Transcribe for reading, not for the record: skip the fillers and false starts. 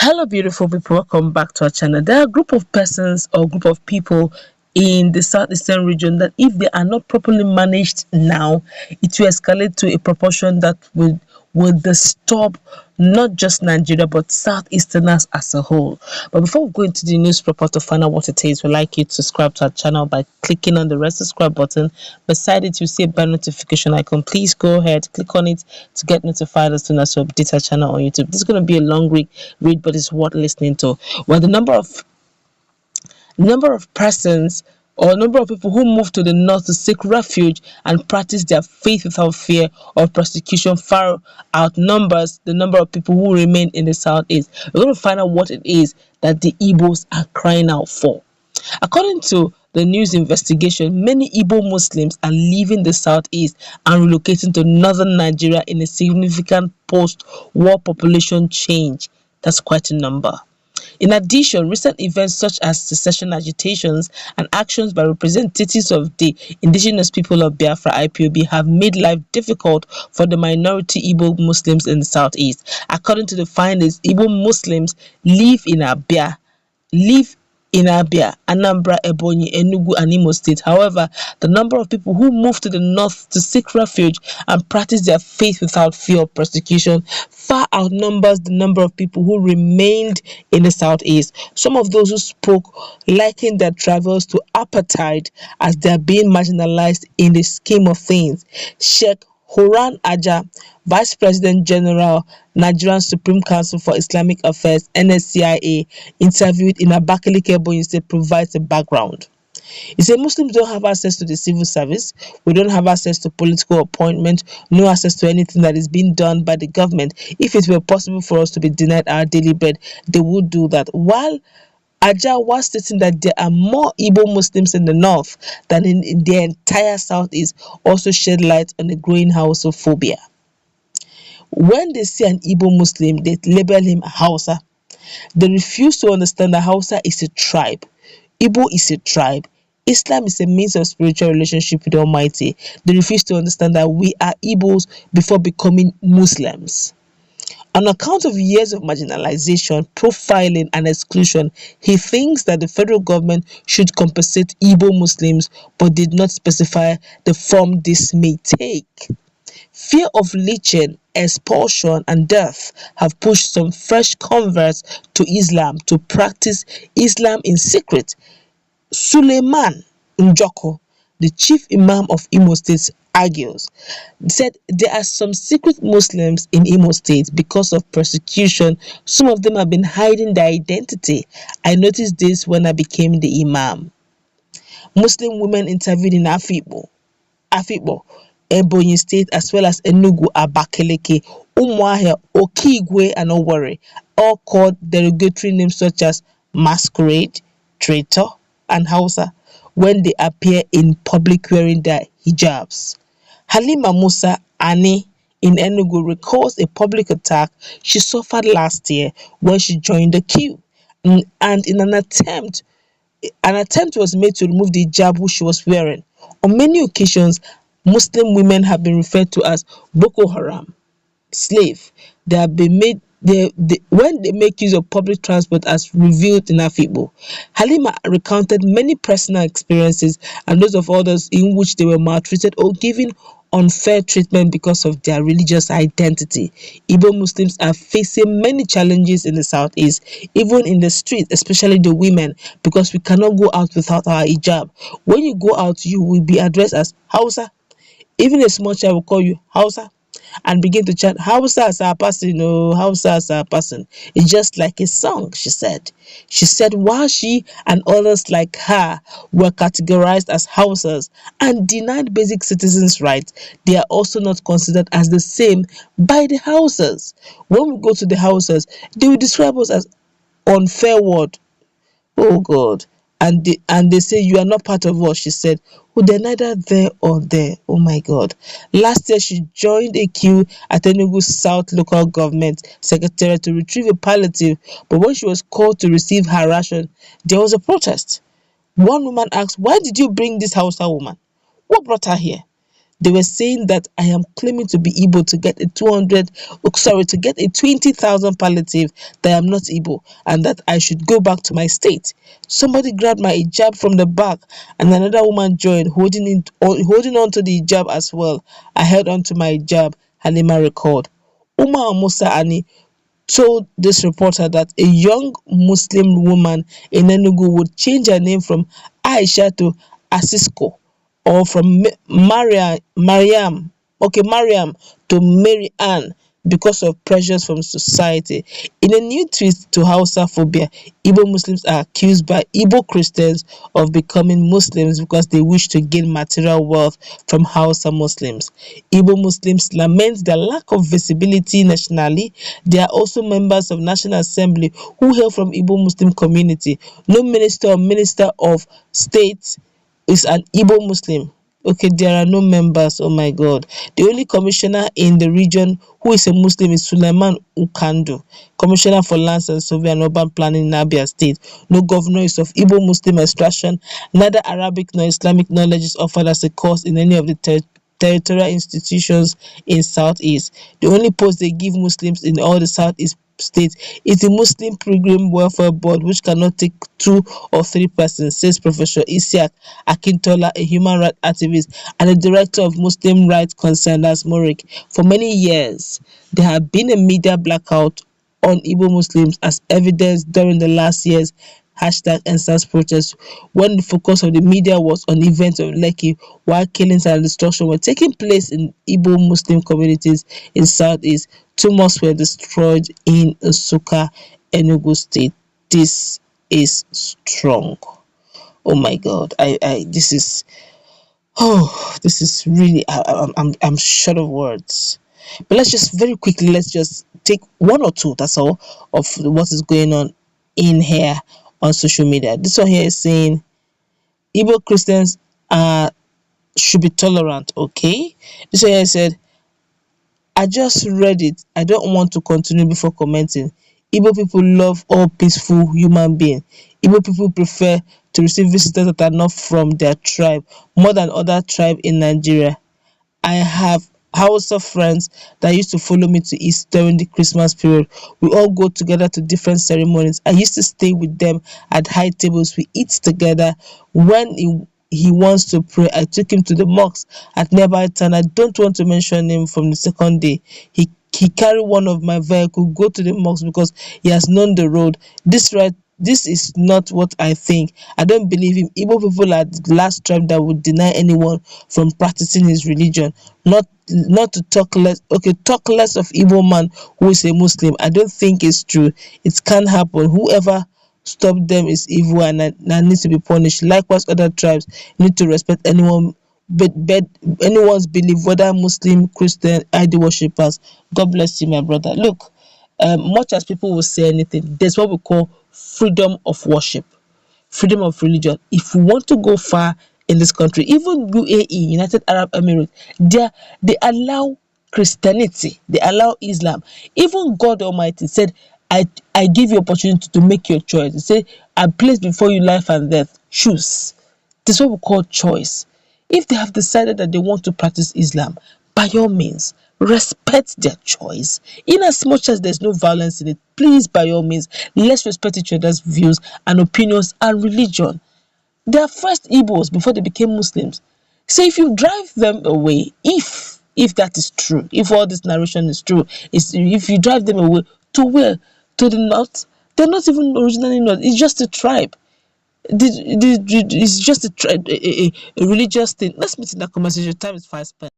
Hello, beautiful people. Welcome back to our channel. There are a group of persons or group of people in the southeastern region that, if they are not properly managed now, it will escalate to a proportion that will disturb not just Nigeria but southeasterners as a whole. But before we go into the news report to find out what it is, we'd like you to subscribe to our channel by clicking on the red subscribe button. Beside it, you see a bell notification icon. Please go ahead, click on it to get notified as soon as we update our channel on YouTube. This is going to be a long read, but it's worth listening to. Well, the number of persons or number of people who move to the north to seek refuge and practice their faith without fear of persecution far outnumbers the number of people who remain in the southeast. We're going to find out what it is that the Igbos are crying out for. According to the news investigation, many Igbo Muslims are leaving the southeast and relocating to northern Nigeria in a significant post-war population change. That's quite a number. In addition, recent events such as secession agitations and actions by representatives of the indigenous people of Biafra IPOB have made life difficult for the minority Igbo Muslims in the southeast. According to the findings, Igbo Muslims live in Abia, Anambra, Ebonyi, Enugu, and Imo State. However, the number of people who move to the north to seek refuge and practice their faith without fear of persecution far outnumbers the number of people who remained in the southeast. Some of those who spoke likened their travels to apartheid as they are being marginalized in the scheme of things. Sheikh Horan Aja, Vice President General, Nigerian Supreme Council for Islamic Affairs, NSCIA, interviewed in Abakaliki, Ebonyi State, provides a background. He said Muslims don't have access to the civil service. We don't have access to political appointment, no access to anything that is being done by the government. If it were possible for us to be denied our daily bread, they would do that. While Aja was stating that there are more Igbo Muslims in the north than in the entire southeast, also shed light on the growing housophobia. When they see an Igbo Muslim, they label him Hausa. They refuse to understand that Hausa is a tribe, Igbo is a tribe, Islam is a means of spiritual relationship with the Almighty. They refuse to understand that we are Igbos before becoming Muslims. On account of years of marginalization, profiling, and exclusion, he thinks that the federal government should compensate Igbo Muslims, but did not specify the form this may take. Fear of lynching, expulsion, and death have pushed some fresh converts to Islam to practice Islam in secret. Suleiman Njoko, the chief imam of Imo State, argues, said there are some secret Muslims in Imo State because of persecution. Some of them have been hiding their identity. I noticed this when I became the imam. Muslim women interviewed in Afikpo, Ebonyi State, as well as Enugu, Abakaliki, Umuahia, Okigwe, and Owerri, all called derogatory names such as masquerade, traitor, and Hausa when they appear in public wearing their hijabs. Halima Musa Ani in Enugu recalls a public attack she suffered last year when she joined the queue, and in an attempt was made to remove the hijab she was wearing. On many occasions, Muslim women have been referred to as Boko Haram, slave. They have been made when they make use of public transport, as revealed in Afikpo. Halima recounted many personal experiences and those of others in which they were maltreated or given unfair treatment because of their religious identity. Igbo Muslims are facing many challenges in the southeast, even in the streets, especially the women, because we cannot go out without our hijab. When you go out, you will be addressed as Hausa. Even a small child will call you Hausa and begin to chant Hausa as our person, oh, Hausa as our person. It's just like a song, she said. She said while she and others like her were categorized as Hausas and denied basic citizens' rights, they are also not considered as the same by the Hausas. When we go to the Hausas, they will describe us as unfair word. Oh God. And they say you are not part of us, she said. Well, they're neither there or there. Oh my God. Last year, she joined a queue at Enugu South Local Government Secretariat to retrieve a palliative, but when she was called to receive her ration, there was a protest. One woman asked, why did you bring this Hausa woman? What brought her here? They were saying that I am claiming to be Igbo to get a 20,000 palliative, that I am not Igbo, and that I should go back to my state. Somebody grabbed my hijab from the back, and another woman joined, holding on to the hijab as well. I held on to my hijab, Halima recalled. Umar Musa Ani told this reporter that a young Muslim woman in Enugu would change her name from Aisha to Asisko, or from Mariam to Mary Ann, because of pressures from society. In a new twist to Hausa phobia, Igbo Muslims are accused by Igbo Christians of becoming Muslims because they wish to gain material wealth from Hausa Muslims. Igbo Muslims lament their lack of visibility nationally. They are also members of National Assembly who hail from Igbo Muslim community. No minister or minister of state is an Igbo Muslim. Okay, there are no members. Oh my God. The only commissioner in the region who is a Muslim is Suleiman Ukando, commissioner for lands and survey and urban planning in Abia State. No governor is of Igbo Muslim extraction. Neither Arabic nor Islamic knowledge is offered as a course in any of the territorial institutions in Southeast. The only post they give Muslims in all the Southeast states is the Muslim Pilgrim Welfare Board, which cannot take 2 or 3 persons, says Professor Isiaq Akintola, a human rights activist and the director of Muslim Rights Concern, as Morik. For many years, there have been a media blackout on Igbo Muslims, as evidenced during the last year's #EndSARS protest, when the focus of the media was on events of Lekki, while killings and destruction were taking place in Igbo Muslim communities in Southeast. 2 mosques were destroyed in Nsukka, Enugu State. This is strong. Oh my God! This is really. I'm short of words. But let's just take 1 or 2. That's all of what is going on in here on social media. This one here is saying Igbo Christians should be tolerant. Okay, this one here said, I just read it. I don't want to continue before commenting. Igbo people love all peaceful human beings. Igbo people prefer to receive visitors that are not from their tribe more than other tribe in Nigeria. I have Hausa friends that used to follow me to East during the Christmas period. We all go together to different ceremonies. I used to stay with them at high tables. We eat together. When he wants to pray, I took him to the mosque at nearby town. I don't want to mention him from the second day. He carried one of my vehicle, go to the mosque because he has known the road. This is not what I think. I don't believe him. Igbo people are the last tribe that would deny anyone from practicing his religion. Not to talk less. Okay, talk less of Igbo man who is a Muslim. I don't think it's true. It can't happen. Whoever stop them is evil and needs to be punished. Likewise, other tribes need to respect anyone's belief, whether Muslim, Christian, idol worshippers. God bless you, my brother. Look, much as people will say anything, there's what we call freedom of worship, freedom of religion. If we want to go far in this country, even UAE, United Arab Emirates, they allow Christianity, they allow Islam. Even God Almighty said, I give you opportunity to make your choice. He said, I place before you life and death. Choose. This is what we call choice. If they have decided that they want to practice Islam, by all means, respect their choice. In as much as there's no violence in it, please, by all means, let's respect each other's views and opinions and religion. They are first Igbos before they became Muslims. So if you drive them away, if that is true, if all this narration is true, if you drive them away to where? To the north? They're not even originally north. It's just a tribe. It's just a religious thing. Let's meet in that conversation. Time is fast spent.